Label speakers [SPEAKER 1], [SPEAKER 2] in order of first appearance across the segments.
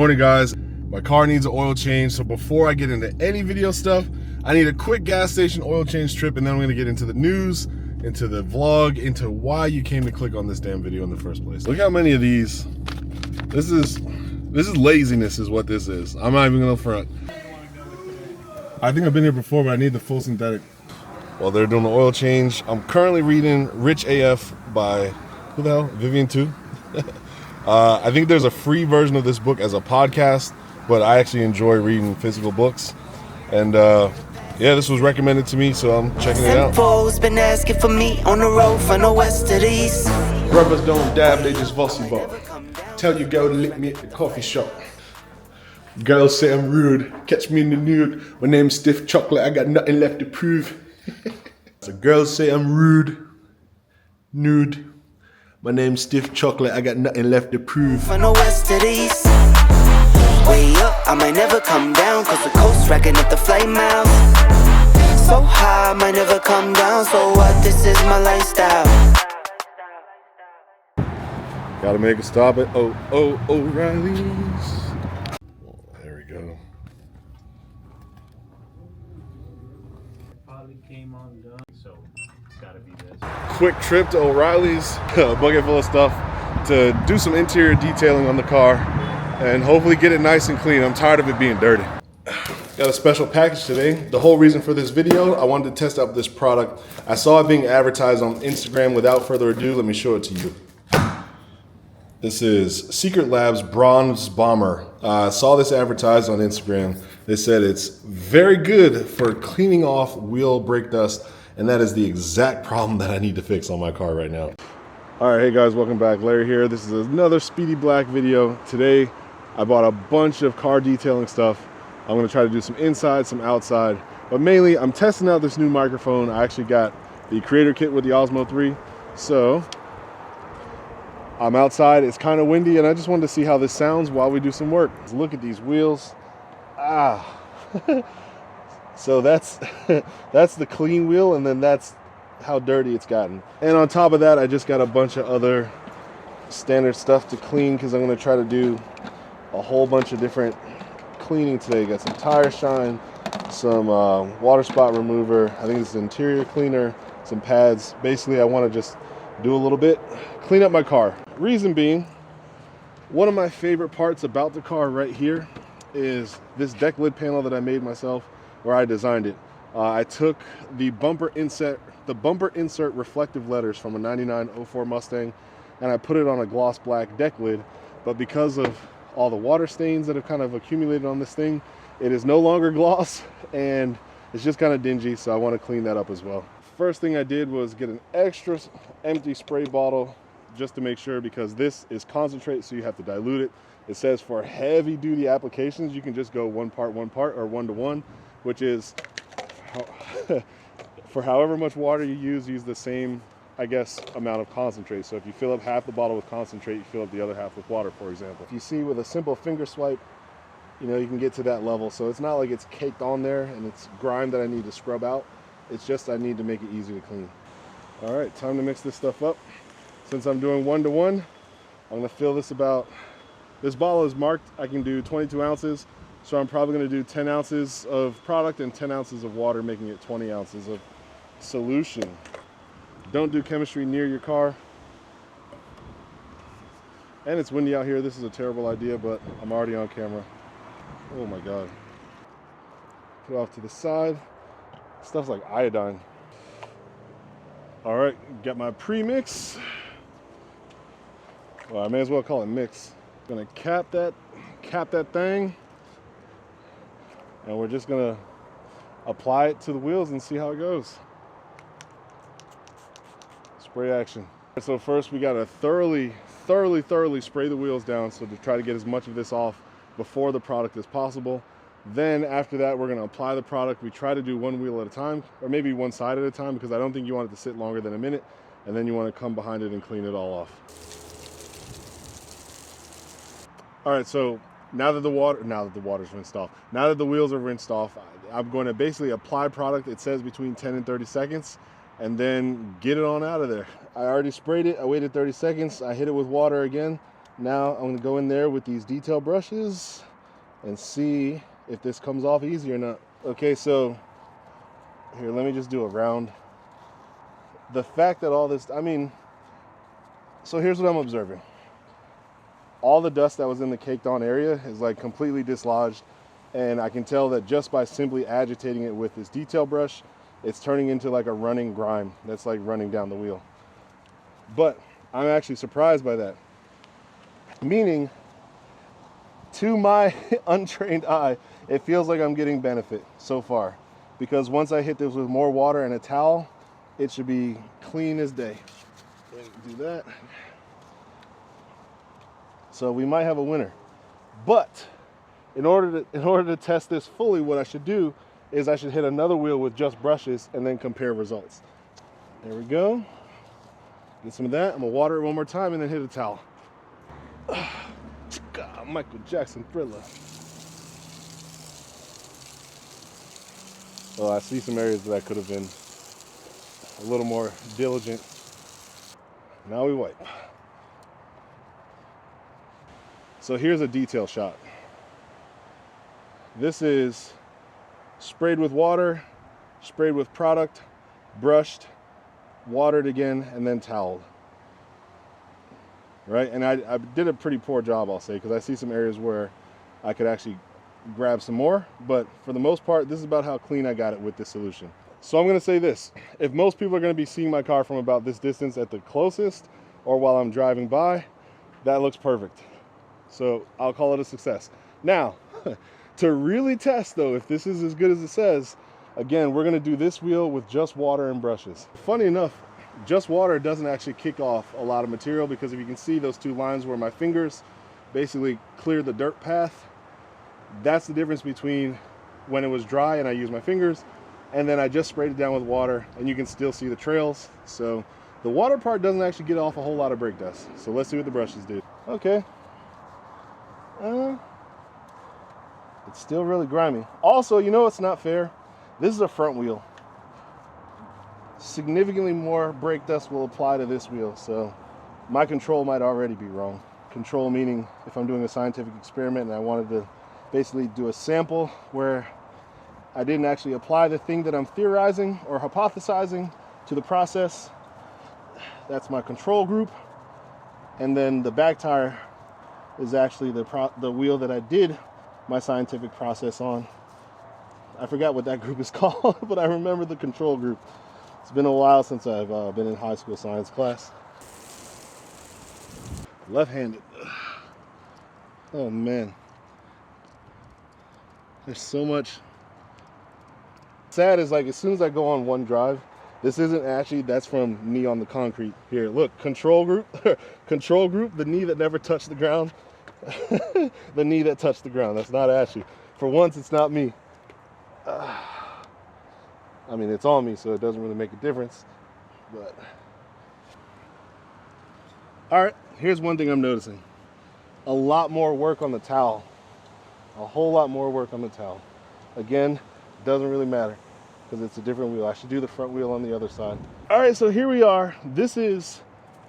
[SPEAKER 1] Morning guys, my car needs an oil change, so before I get into any video stuff, I need a quick gas station oil change trip, and then I'm gonna get into the news, into the vlog, into why you came to click on this damn video in the first place. Look how many of these. This is laziness is what this is. I'm not even gonna front. I think I've been here before, but I need the full synthetic. While they're doing the oil change, I'm currently reading Rich AF by, who the hell? Vivian 2. I think there's a free version of this book as a podcast, but I actually enjoy reading physical books. And yeah, this was recommended to me, so I'm checking it out.
[SPEAKER 2] Been asking for me on the road from the west to the east.
[SPEAKER 3] Brothers don't dab, they just vossy bop. Tell your girl to lick me at the coffee shop. Girls say I'm rude, catch me in the nude. My name's Stiff Chocolate, I got nothing left to prove. So girls say I'm rude, nude. My name's Stiff Chocolate, I got nothing left to prove.
[SPEAKER 2] From the west to the east. Way up, I might never come down, cause the coast racking up the flight miles. So high, I might never come down, so what, this is my lifestyle.
[SPEAKER 1] Gotta make a stop at O'Reilly's. There we go.
[SPEAKER 4] Probably came undone, so it's gotta be this.
[SPEAKER 1] Quick trip to O'Reilly's, a bucket full of stuff to do some interior detailing on the car and hopefully get it nice and clean. I'm tired of it being dirty. Got a special package today. The whole reason for this video, I wanted to test out this product. I saw it being advertised on Instagram. Without further ado, let me show it to you. This is Secret Labs Bronze Bomber. I saw this advertised on Instagram. They said it's very good for cleaning off wheel brake dust, and that is the exact problem that I need to fix on my car right now. All right, hey guys, welcome back. Larry here. This is another Speedy Black video. Today, I bought a bunch of car detailing stuff. I'm gonna try to do some inside, some outside, but mainly I'm testing out this new microphone. I actually got the creator kit with the Osmo 3. So I'm outside, it's kind of windy, and I just wanted to see how this sounds while we do some work. Let's look at these wheels. So that's the clean wheel, and then that's how dirty it's gotten. And on top of that, I just got a bunch of other standard stuff to clean because I'm gonna try to do a whole bunch of different cleaning today. Got some tire shine, some water spot remover. I think it's an interior cleaner, some pads. Basically, I want to just do a little bit, clean up my car. Reason being, one of my favorite parts about the car right here is this deck lid panel that I made myself, where I designed it. I took the bumper insert reflective letters from a 99 04 Mustang, and I put it on a gloss black deck lid. But because of all the water stains that have kind of accumulated on this thing, it is no longer gloss, and it's just kind of dingy, so I want to clean that up as well. First thing I did was get an extra empty spray bottle just to make sure, because this is concentrate, so you have to dilute it. It says for heavy duty applications, you can just go one part, or 1-to-1, which is for however much water you use the same, I guess, amount of concentrate. So if you fill up half the bottle with concentrate, you fill up the other half with water, for example. If you see with a simple finger swipe, you know, you can get to that level. So it's not like it's caked on there and it's grime that I need to scrub out. It's just I need to make it easy to clean. All right, time to mix this stuff up. Since I'm doing 1-to-1, I'm gonna fill this this bottle is marked, I can do 22 ounces. So I'm probably gonna do 10 ounces of product and 10 ounces of water, making it 20 ounces of solution. Don't do chemistry near your car. And it's windy out here. This is a terrible idea, but I'm already on camera. Oh my God. Put it off to the side. Stuff's like iodine. All right, got my pre-mix. Well, I may as well call it mix. Gonna cap that thing. And we're just gonna apply it to the wheels and see how it goes. Spray action. So first we gotta thoroughly spray the wheels down, so to try to get as much of this off before the product as possible. Then after that, we're gonna apply the product. We try to do one wheel at a time, or maybe one side at a time, because I don't think you want it to sit longer than a minute. And then you wanna come behind it and clean it all off. All right, so now that the water's rinsed off, now that the wheels are rinsed off, I'm going to basically apply product. It says between 10 and 30 seconds, and then get it on out of there. I already sprayed it. I waited 30 seconds. I hit it with water again, Now I'm gonna go in there with these detail brushes and see if this comes off easy or not. Okay, so here, let me just do a round. The fact that all this, I mean, so here's what I'm observing. All the dust that was in the caked on area is like completely dislodged. And I can tell that just by simply agitating it with this detail brush, it's turning into like a running grime that's like running down the wheel. But I'm actually surprised by that. Meaning, to my untrained eye, it feels like I'm getting benefit so far. Because once I hit this with more water and a towel, it should be clean as day. Do that. So we might have a winner. But in order to test this fully, what I should do is I should hit another wheel with just brushes and then compare results. There we go. Get some of that. I'm gonna water it one more time and then hit a towel. God, Michael Jackson Thriller. Well, I see some areas that I could have been a little more diligent. Now we wipe. So here's a detail shot. This is sprayed with water, sprayed with product, brushed, watered again, and then toweled. Right? And I did a pretty poor job, I'll say, because I see some areas where I could actually grab some more. But for the most part, this is about how clean I got it with this solution. So I'm going to say this. If most people are going to be seeing my car from about this distance at the closest, or while I'm driving by, that looks perfect. So I'll call it a success. Now, to really test though, if this is as good as it says, again, we're gonna do this wheel with just water and brushes. Funny enough, just water doesn't actually kick off a lot of material, because if you can see those two lines where my fingers basically cleared the dirt path, that's the difference between when it was dry and I used my fingers, and then I just sprayed it down with water and you can still see the trails. So the water part doesn't actually get off a whole lot of brake dust. So let's see what the brushes do. Okay. It's still really grimy. Also, you know what's not fair? This is a front wheel. Significantly more brake dust will apply to this wheel, so my control might already be wrong. Control meaning if I'm doing a scientific experiment and I wanted to basically do a sample where I didn't actually apply the thing that I'm theorizing or hypothesizing to the process. That's my control group. And then the back tire is actually the wheel that I did my scientific process on. I forgot what that group is called, but I remember the control group. It's been a while since I've been in high school science class. Left-handed. Oh man. There's so much. Sad is like as soon as I go on one drive, this isn't actually, that's from knee on the concrete. Here, look, control group, control group, the knee that never touched the ground. The knee that touched the ground, that's not Ashley. For once, it's not me. I mean, it's on me, so it doesn't really make a difference. But all right, here's one thing I'm noticing. A lot more work on the towel. A whole lot more work on the towel. Again, doesn't really matter because it's a different wheel. I should do the front wheel on the other side. All right, so here we are. This is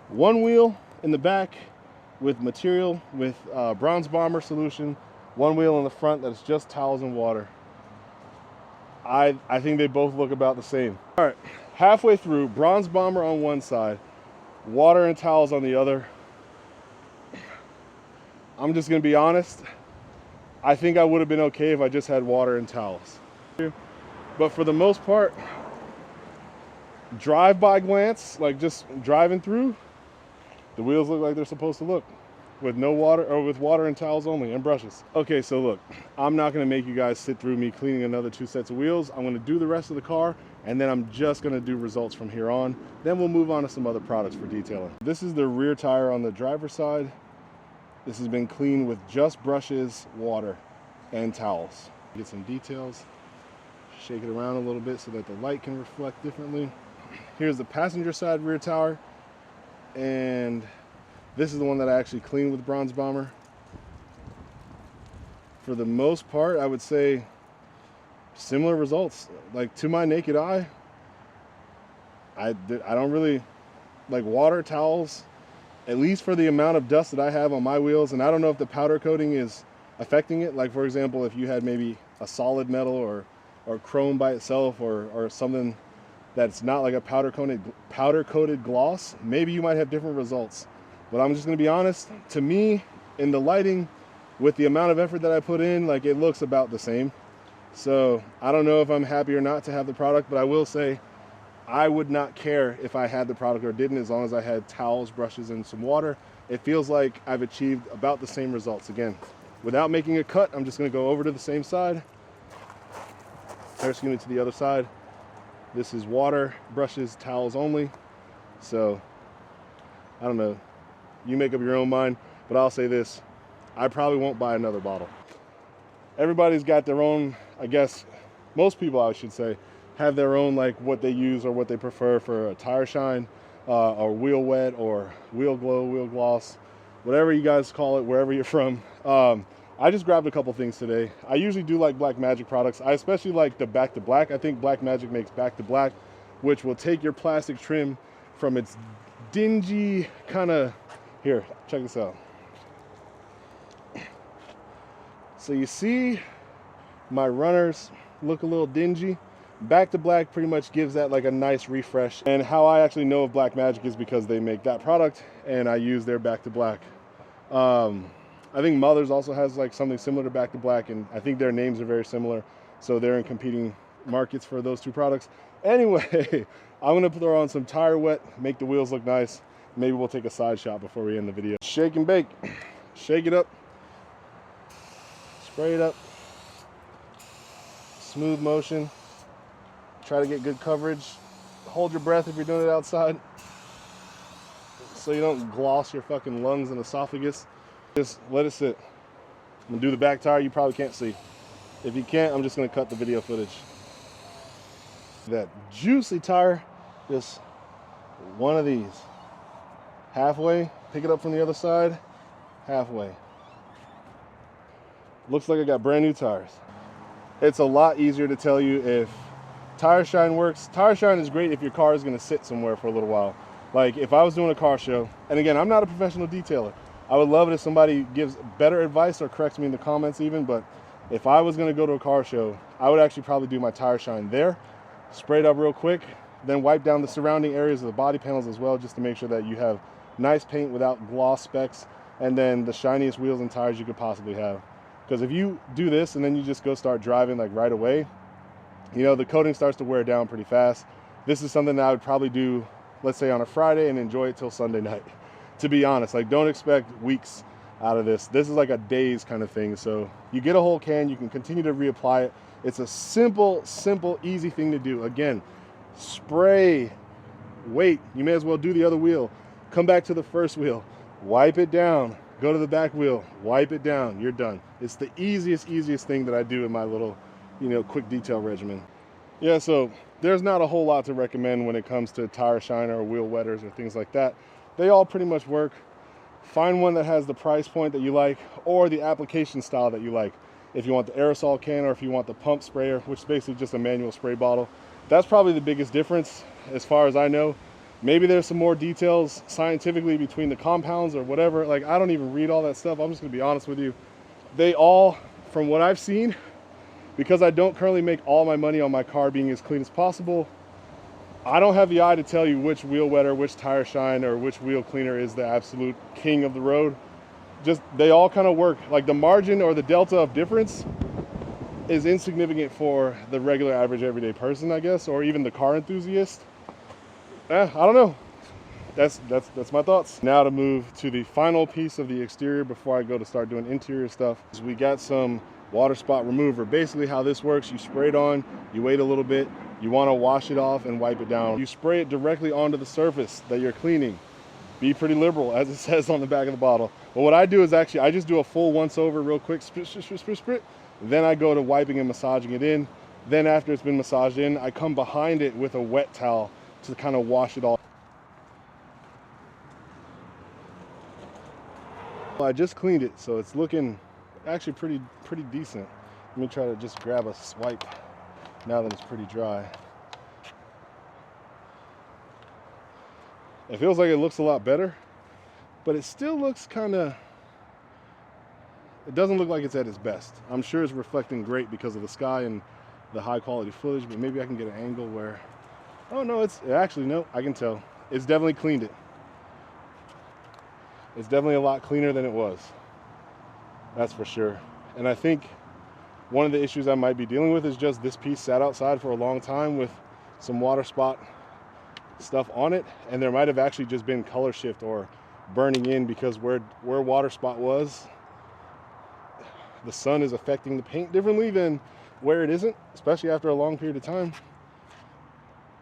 [SPEAKER 1] one wheel in the back with material with Bronze Bomber solution. One wheel in the front that is just towels and water. I think they both look about the same. All right, halfway through, Bronze Bomber on one side, water and towels on the other. I'm just gonna be honest. I think I would have been okay if I just had water and towels. But for the most part, drive-by glance, like just driving through, the wheels look like they're supposed to look, with no water, or with water and towels only, and brushes. Okay, so look, I'm not gonna make you guys sit through me cleaning another 2 sets of wheels. I'm gonna do the rest of the car, and then I'm just gonna do results from here on. Then we'll move on to some other products for detailing. This is the rear tire on the driver's side. This has been cleaned with just brushes, water, and towels. Get some details, shake it around a little bit so that the light can reflect differently. Here's the passenger side rear tire, and this is the one that I actually cleaned with Bronze Bomber. For the most part, I would say similar results. Like to my naked eye, I don't really like water, towels. at least for the amount of dust that I have on my wheels, and I don't know if the powder coating is affecting it. Like for example, if you had maybe a solid metal or chrome by itself or something that's not like a powder coated gloss, maybe you might have different results. But I'm just gonna be honest, to me, in the lighting, with the amount of effort that I put in, like it looks about the same. So I don't know if I'm happy or not to have the product, but I will say I would not care if I had the product or didn't, as long as I had towels, brushes, and some water. It feels like I've achieved about the same results. Again, without making a cut, I'm just gonna go over to the same side, paraskiing it to the other side. This is water, brushes, towels only. So I don't know, you make up your own mind, but I'll say this, I probably won't buy another bottle. Everybody's got their own, I guess, most people I should say, have their own like what they use or what they prefer for a tire shine or wheel wet or wheel glow, wheel gloss, whatever you guys call it, wherever you're from. I just grabbed a couple things today. I usually do like Black Magic products. I especially like the Back to Black. I think Black Magic makes Back to Black, which will take your plastic trim from its dingy kind of, here, check this out. So you see my runners look a little dingy. Back to Black pretty much gives that like a nice refresh. And how I actually know of Black Magic is because they make that product and I use their Back to Black. I think Mother's also has like something similar to Back to Black, and I think their names are very similar. So they're in competing markets for those two products. Anyway, I'm gonna throw on some tire wet, make the wheels look nice. Maybe we'll take a side shot before we end the video. Shake and bake. Shake it up. Spray it up. Smooth motion. Try to get good coverage. Hold your breath if you're doing it outside, so you don't gloss your fucking lungs and esophagus. Just let it sit. I'm gonna do the back tire. You probably can't see. If you can't, I'm just gonna cut the video footage. That juicy tire, just one of these. Halfway, pick it up from the other side, halfway. Looks like I got brand new tires. It's a lot easier to tell you if tire shine works. Tire shine is great if your car is gonna sit somewhere for a little while. Like if I was doing a car show, and again, I'm not a professional detailer. I would love it if somebody gives better advice or corrects me in the comments even, but if I was gonna go to a car show, I would actually probably do my tire shine there, spray it up real quick, then wipe down the surrounding areas of the body panels as well, just to make sure that you have nice paint without gloss specks, and then the shiniest wheels and tires you could possibly have. Because if you do this and then you just go start driving like right away, you know, the coating starts to wear down pretty fast. This is something that I would probably do, let's say on a Friday, and enjoy it till Sunday night. To be honest, like don't expect weeks out of this. This is like a days kind of thing. So you get a whole can, you can continue to reapply it. It's a simple, easy thing to do. Again, spray, wait, you may as well do the other wheel. Come back to the first wheel, wipe it down, go to the back wheel, wipe it down, you're done. It's the easiest thing that I do in my little, you know, quick detail regimen. Yeah, so there's not a whole lot to recommend when it comes to tire shiner or wheel wetters or things like that. They all pretty much work. Find one that has the price point that you like or the application style that you like. If you want the aerosol can or if you want the pump sprayer, which is basically just a manual spray bottle. That's probably the biggest difference as far as I know. Maybe there's some more details scientifically between the compounds or whatever. Like I don't even read all that stuff. I'm just gonna be honest with you. They all, from what I've seen, because I don't currently make all my money on my car being as clean as possible, I don't have the eye to tell you which wheel wetter, which tire shine, or which wheel cleaner is the absolute king of the road. Just, they all kind of work. Like the margin or the delta of difference is insignificant for the regular average everyday person, I guess, or even the car enthusiast. I don't know. That's my thoughts. Now to move to the final piece of the exterior before I go to start doing interior stuff. Is we got some water spot remover. Basically how this works, you spray it on, you wait a little bit, you want to wash it off and wipe it down. You spray it directly onto the surface that you're cleaning. Be pretty liberal, as it says on the back of the bottle. But what I do is actually, I just do a full once over real quick, sprit, sprit, sprit, sprit, sprit. Then I go to wiping and massaging it in. Then after it's been massaged in, I come behind it with a wet towel to kind of wash it all. I just cleaned it, so it's looking actually pretty decent. Let me try to just grab a swipe now that it's pretty dry. It feels like it looks a lot better. but it still looks kind of, it doesn't look like it's at its best. I'm sure it's reflecting great because of the sky and the high quality footage, but maybe I can get an angle where, oh no, it's actually, no, I can tell. It's definitely cleaned it. It's definitely a lot cleaner than it was. That's for sure. And I think one of the issues I might be dealing with is just this piece sat outside for a long time with some water spot stuff on it, and there might have actually just been color shift or burning in because where water spot was, the sun is affecting the paint differently than where it isn't, especially after a long period of time.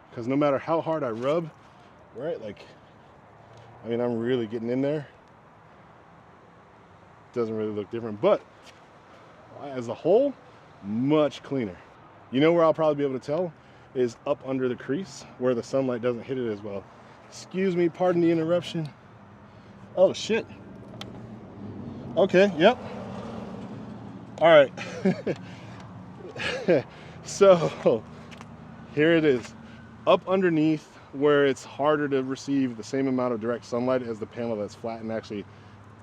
[SPEAKER 1] Because no matter how hard I rub, right, like, I mean, I'm really getting in there. Doesn't really look different, but as a whole, much cleaner. You know where I'll probably be able to tell is up under the crease where the sunlight doesn't hit it as well. Excuse me, pardon the interruption. Oh shit. Okay, yep. All right. So here it is. Up underneath where it's harder to receive the same amount of direct sunlight as the panel that's flat and actually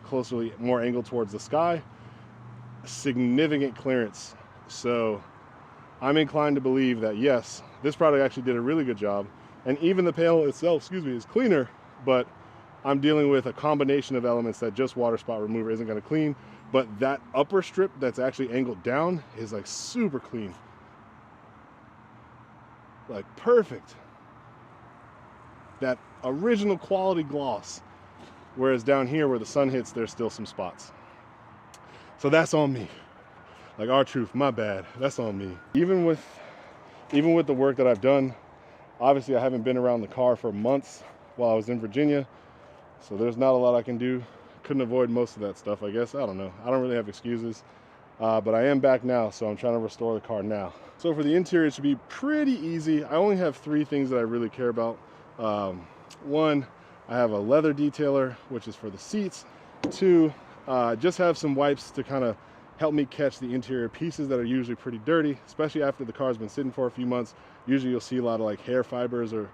[SPEAKER 1] closely more angled towards the sky, significant clearance. So I'm inclined to believe that yes, this product actually did a really good job, and even the panel itself, excuse me, is cleaner, but I'm dealing with a combination of elements that just water spot remover isn't going to clean. But that upper strip that's actually angled down is like super clean, like perfect, that original quality gloss. Whereas down here where the sun hits, there's still some spots. So that's on me. Like, R-Truth, my bad. That's on me. Even with the work that I've done, obviously I haven't been around the car for months while I was in Virginia. So there's not a lot I can do. Couldn't avoid most of that stuff, I guess. I don't know. I don't really have excuses. But I am back now, so I'm trying to restore the car now. So for the interior, it should be pretty easy. I only have 3 things that I really care about. One, I have a leather detailer, which is for the seats. 2, just have some wipes to kind of help me catch the interior pieces that are usually pretty dirty, especially after the car's been sitting for a few months. Usually you'll see a lot of like hair fibers or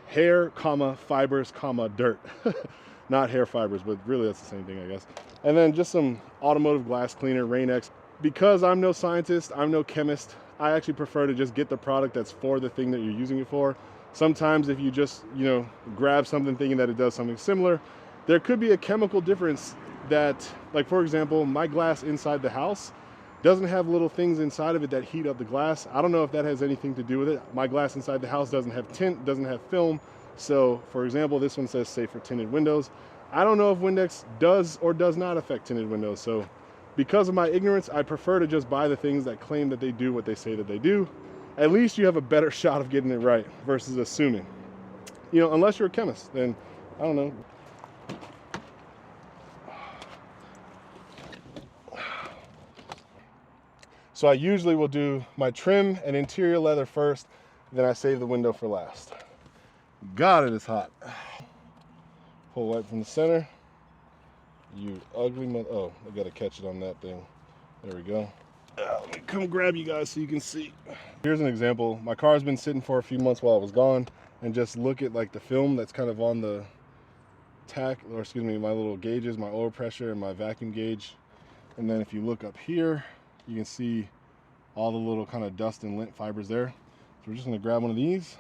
[SPEAKER 1] hair, comma, fibers, comma, dirt. Not hair fibers, but really that's the same thing, I guess. And then just some automotive glass cleaner, Rain-X. Because I'm no scientist, I'm no chemist, I actually prefer to just get the product that's for the thing that you're using it for. Sometimes if you just, you know, grab something thinking that it does something similar, there could be a chemical difference that, like for example, my glass inside the house doesn't have little things inside of it that heat up the glass. I don't know if that has anything to do with it. My glass inside the house doesn't have tint, doesn't have film. So for example, this one says safe for tinted windows. I don't know if Windex does or does not affect tinted windows. So because of my ignorance, I prefer to just buy the things that claim that they do what they say that they do. At least you have a better shot of getting it right versus assuming. You know, unless you're a chemist, then I don't know. So I usually will do my trim and interior leather first, then I save the window for last. God, it is hot. Pull wipe from the center. You ugly mother. Oh, I gotta catch it on that thing. There we go. Let me come grab you guys so you can see. Here's an example. My car's been sitting for a few months while I was gone, and just look at like the film that's kind of on the tack, or excuse me, my little gauges, my oil pressure and my vacuum gauge. And then if you look up here, you can see all the little kind of dust and lint fibers there. So we're just gonna grab one of these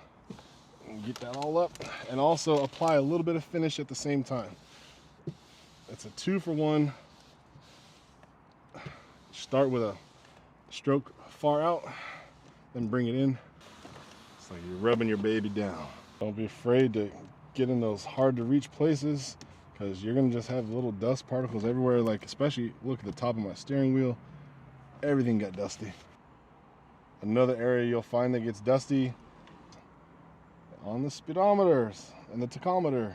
[SPEAKER 1] and get that all up, and also apply a little bit of finish at the same time. It's a 2-for-1. Start with a stroke far out, then bring it in. It's like you're rubbing your baby down. Don't be afraid to get in those hard to reach places, because you're gonna just have little dust particles everywhere. Like especially look at the top of my steering wheel, everything got dusty. Another area you'll find that gets dusty on the speedometers and the tachometer.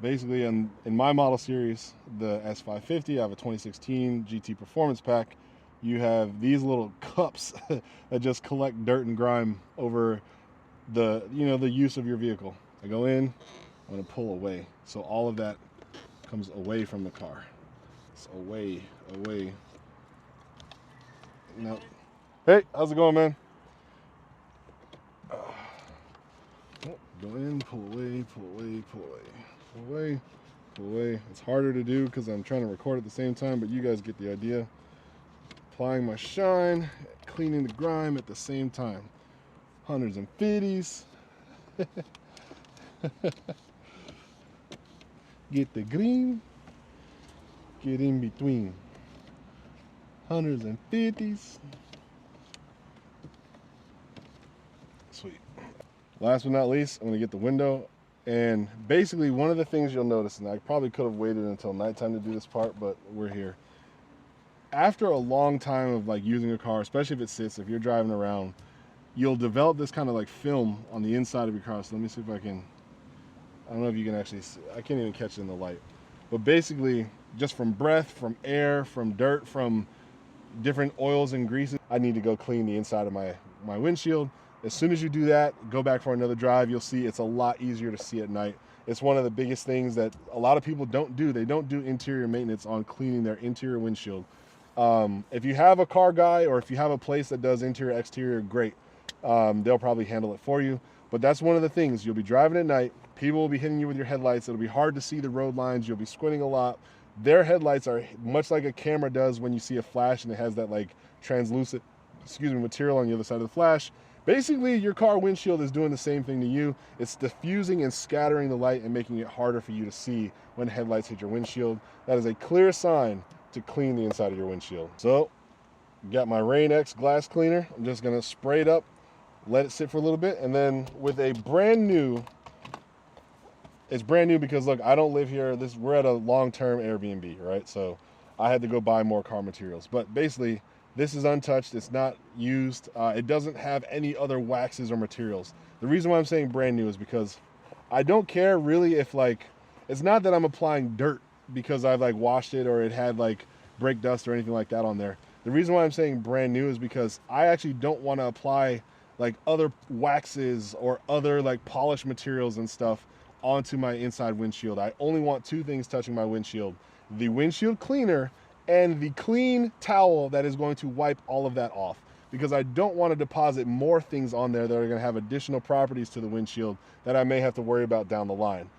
[SPEAKER 1] Basically, in my model series, the S550, I have a 2016 GT Performance Pack. You have these little cups that just collect dirt and grime over the, you know, the use of your vehicle. I go in, I'm gonna pull away. So all of that comes away from the car. It's away. No. Hey, how's it going, man? Go in, pull away, pull away, pull away, pull away, pull away. It's harder to do because I'm trying to record at the same time, but you guys get the idea. Applying my shine, cleaning the grime at the same time. 150s. Get the green, get in between. 150s. Sweet. Last but not least, I'm gonna get the window. And basically one of the things you'll notice, and I probably could have waited until nighttime to do this part, but we're here. After a long time of like using a car, especially if it sits, if you're driving around, you'll develop this kind of like film on the inside of your car. So let me see if I don't know if you can actually see. I can't even catch it in the light. But basically, just from breath, from air, from dirt, from different oils and greases, I need to go clean the inside of my windshield. As soon as you do that, go back for another drive, you'll see it's a lot easier to see at night. It's one of the biggest things that a lot of people don't do. They don't do interior maintenance on cleaning their interior windshield. If you have a car guy or if you have a place that does interior, exterior, great. They'll probably handle it for you. But that's one of the things. You'll be driving at night. People will be hitting you with your headlights. It'll be hard to see the road lines. You'll be squinting a lot. Their headlights are much like a camera does when you see a flash and it has that like translucent, material on the other side of the flash. Basically, your car windshield is doing the same thing to you. It's diffusing and scattering the light and making it harder for you to see when headlights hit your windshield. That is a clear sign to clean the inside of your windshield. So, got my Rain X glass cleaner. I'm just gonna spray it up, let it sit for a little bit, and then with a brand new, it's brand new because look, I don't live here. We're at a long-term Airbnb, right? So I had to go buy more car materials. But basically, this is untouched. It's not used. It doesn't have any other waxes or materials. The reason why I'm saying brand new is because I don't care really if like, it's not that I'm applying dirt because I've like washed it or it had like brake dust or anything like that on there. The reason why I'm saying brand new is because I actually don't want to apply like other waxes or other like polished materials and stuff onto my inside windshield. I only want two things touching my windshield: the windshield cleaner and the clean towel that is going to wipe all of that off, because I don't want to deposit more things on there that are going to have additional properties to the windshield that I may have to worry about down the line.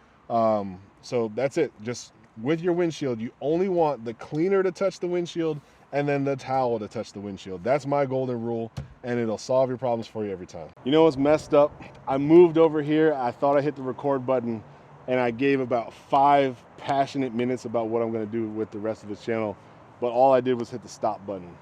[SPEAKER 1] So that's it. Just with your windshield, you only want the cleaner to touch the windshield and then the towel to touch the windshield. That's my golden rule, and it'll solve your problems for you every time. You know what's messed up? I moved over here. I thought I hit the record button, and I gave about 5 passionate minutes about what I'm going to do with the rest of this channel, but all I did was hit the stop button.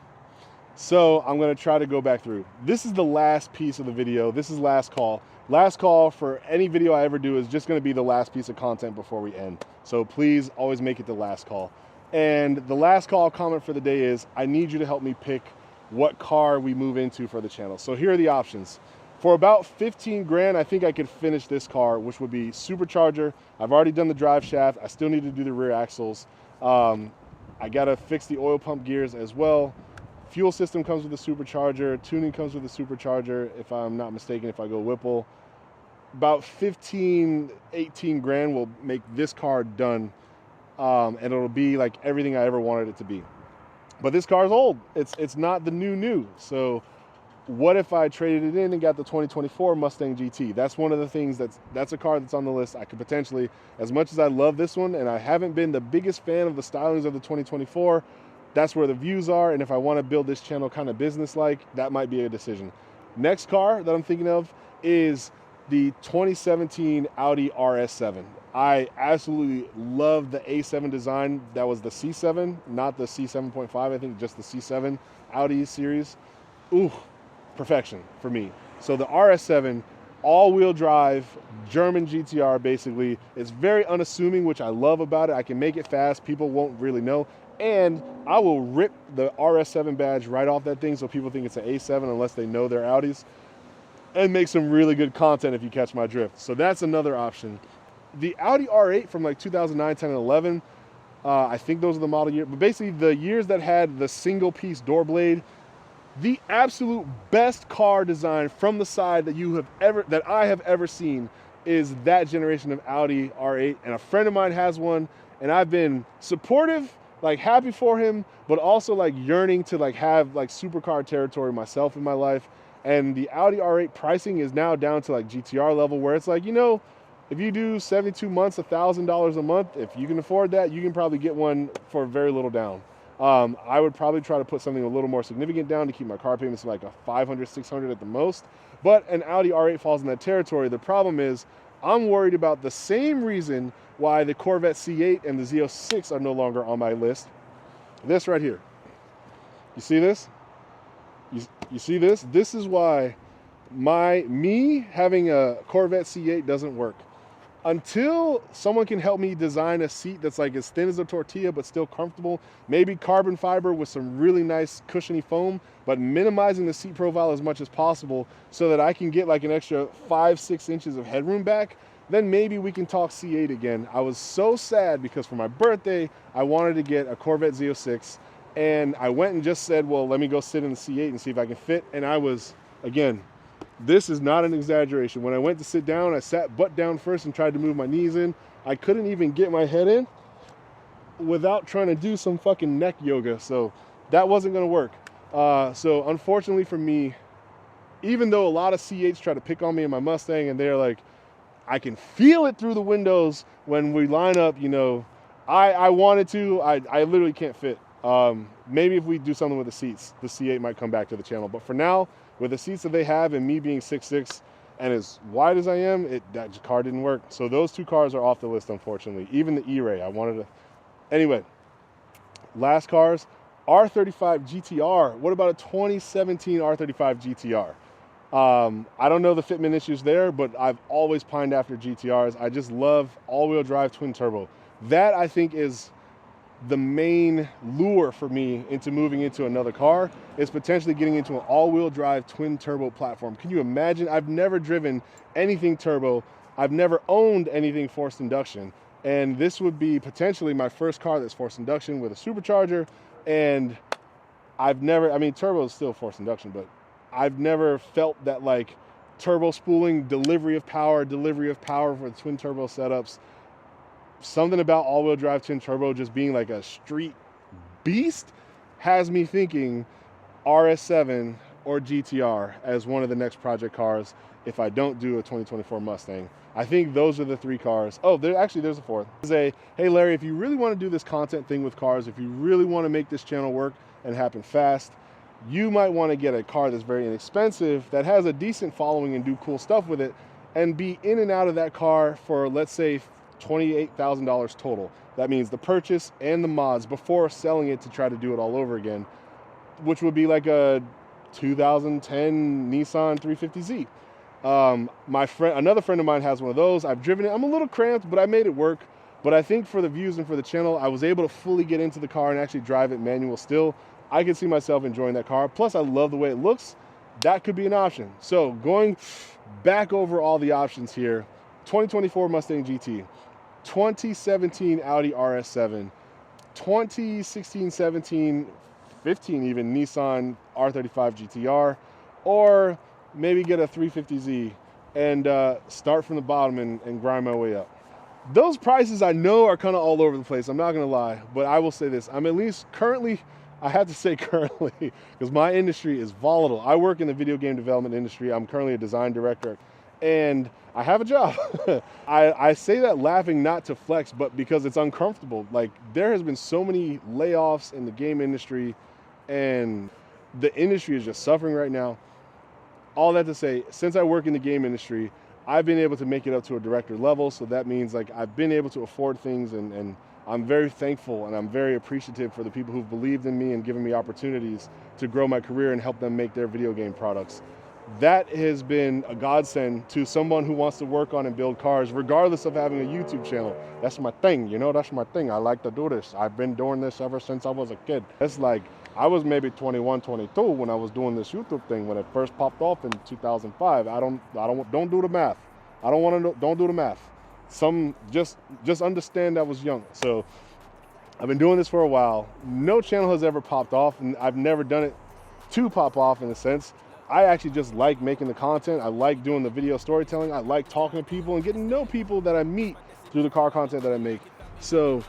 [SPEAKER 1] So I'm going to try to go back through. This is the last piece of the video. This is last call. Last call for any video I ever do is just going to be the last piece of content before we end. So please always make it the last call. And the last call comment for the day is, I need you to help me pick what car we move into for the channel. So here are the options. For about 15 grand, I think I could finish this car, which would be supercharger. I've already done the drive shaft. I still need to do the rear axles. I got to fix the oil pump gears as well. Fuel system comes with a supercharger. Tuning comes with a supercharger, if I'm not mistaken, if I go Whipple. About 15, 18 grand will make this car done. And it'll be like everything I ever wanted it to be. But this car is old. It's not the new. So what if I traded it in and got the 2024 Mustang GT? That's one of the things that's a car that's on the list. I could potentially, as much as I love this one, and I haven't been the biggest fan of the stylings of the 2024, that's where the views are. And if I want to build this channel kind of business-like, that might be a decision. Next car that I'm thinking of is the 2017 Audi RS7. I absolutely love the A7 design. That was the C7, not the C7.5, I think just the C7 Audi series. Ooh, perfection for me. So the RS7, all-wheel drive, German GTR basically. It's very unassuming, which I love about it. I can make it fast. People won't really know. And I will rip the RS7 badge right off that thing so people think it's an A7 unless they know their Audis, and make some really good content if you catch my drift. So that's another option. The Audi R8 from like 2009, 10, and 11, I think those are the model year, but basically the years that had the single piece door blade, the absolute best car design from the side that I have ever seen is that generation of Audi R8. And a friend of mine has one, and I've been supportive, like happy for him, but also like yearning to like have like supercar territory myself in my life. And the Audi R8 pricing is now down to like GTR level, where it's like, you know, if you do 72 months, $1,000 a month, if you can afford that, you can probably get one for very little down. I would probably try to put something a little more significant down to keep my car payments like a 500, 600 at the most. But an Audi R8 falls in that territory. The problem is I'm worried about the same reason why the Corvette C8 and the Z06 are no longer on my list. This right here. You see this? You see this? This is why me having a Corvette C8 doesn't work. Until someone can help me design a seat that's like as thin as a tortilla but still comfortable, maybe carbon fiber with some really nice cushiony foam, but minimizing the seat profile as much as possible so that I can get like an extra 5-6 inches of headroom back, then maybe we can talk C8 again. I was so sad because for my birthday, I wanted to get a Corvette Z06, and I went and just said, well, let me go sit in the C8 and see if I can fit. And I was, again, this is not an exaggeration. When I went to sit down, I sat butt down first and tried to move my knees in. I couldn't even get my head in without trying to do some fucking neck yoga. So that wasn't gonna work. So unfortunately for me, even though a lot of C8s try to pick on me in my Mustang and they're like, I can feel it through the windows when we line up, you know, I wanted to, I literally can't fit. Maybe if we do something with the seats, the C8 might come back to the channel. But for now, with the seats that they have and me being 6'6" and as wide as I am, that car didn't work. So those two cars are off the list, unfortunately. Even the E-Ray, I wanted to. Anyway, last cars, R35 GTR. What about a 2017 R35 GTR? I don't know the fitment issues there, but I've always pined after GTRs. I just love all-wheel drive twin turbo. That, I think, is the main lure for me into moving into another car, is potentially getting into an all-wheel drive twin turbo platform. Can you imagine? I've never driven anything turbo. I've never owned anything forced induction. And this would be potentially my first car that's forced induction with a supercharger. And I've never, I mean, turbo is still forced induction, but I've never felt that like turbo spooling, delivery of power for the twin turbo setups. Something about all-wheel drive twin turbo just being like a street beast has me thinking RS7 or GTR as one of the next project cars if I don't do a 2024 Mustang. I think those are the three cars. Oh, there's a fourth. Hey Larry, if you really want to do this content thing with cars, if you really want to make this channel work and happen fast, you might want to get a car that's very inexpensive, that has a decent following and do cool stuff with it, and be in and out of that car for, let's say, $28,000 total. That means the purchase and the mods before selling it to try to do it all over again, which would be like a 2010 Nissan 350Z. Another friend of mine has one of those. I've driven it. I'm a little cramped, but I made it work. But I think for the views and for the channel, I was able to fully get into the car and actually drive it manual still. I could see myself enjoying that car. Plus, I love the way it looks. That could be an option. So going back over all the options here, 2024 Mustang GT, 2017 Audi RS7, 2016, 17, 15 even Nissan R35 GTR, or maybe get a 350Z and start from the bottom and grind my way up. Those prices I know are kind of all over the place. I'm not going to lie, but I will say this. I'm at least currently, I have to say currently, because my industry is volatile. I work in the video game development industry. I'm currently a design director, and I have a job. I say that laughing, not to flex, but because it's uncomfortable. Like, there has been so many layoffs in the game industry, and the industry is just suffering right now. All that to say, since I work in the game industry, I've been able to make it up to a director level. So that means like I've been able to afford things, and I'm very thankful and I'm very appreciative for the people who've believed in me and given me opportunities to grow my career and help them make their video game products. That has been a godsend to someone who wants to work on and build cars, regardless of having a YouTube channel. That's my thing, you know, that's my thing. I like to do this. I've been doing this ever since I was a kid. It's like, I was maybe 21, 22 when I was doing this YouTube thing, when it first popped off in 2005. Don't do the math. I don't want to know, don't do the math. Just understand I was young. So I've been doing this for a while. No channel has ever popped off, and I've never done it to pop off in a sense. I actually just like making the content. I like doing the video storytelling. I like talking to people and getting to know people that I meet through the car content that I make. So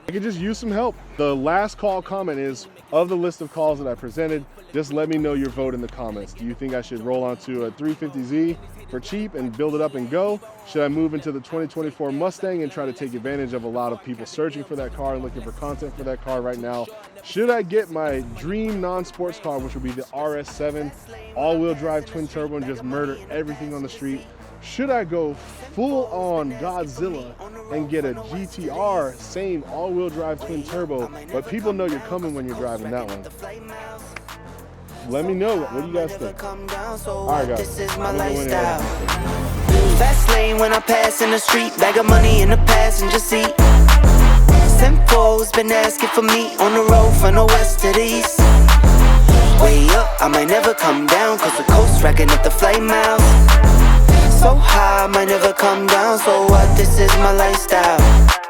[SPEAKER 1] I could just use some help. The last call comment is, of the list of calls that I presented, just let me know your vote in the comments. Do you think I should roll onto a 350Z for cheap and build it up and go? Should I move into the 2024 Mustang and try to take advantage of a lot of people searching for that car and looking for content for that car right now? Should I get my dream non-sports car, which would be the RS7, all-wheel drive twin turbo and just murder everything on the street? Should I go full on Godzilla and get a GTR, same all-wheel drive twin turbo, but people know you're coming when you're driving that one? Let me know. What do you guys think? All right, guys.
[SPEAKER 2] This is my lifestyle. Fast lane when I pass in the street, bag of money in the passenger seat. Simcoe's been asking for me on the road from the west to the east. Way up, I might never come down, cause the coast racking up the flight miles. So high, I might never come down, so what? This is my lifestyle.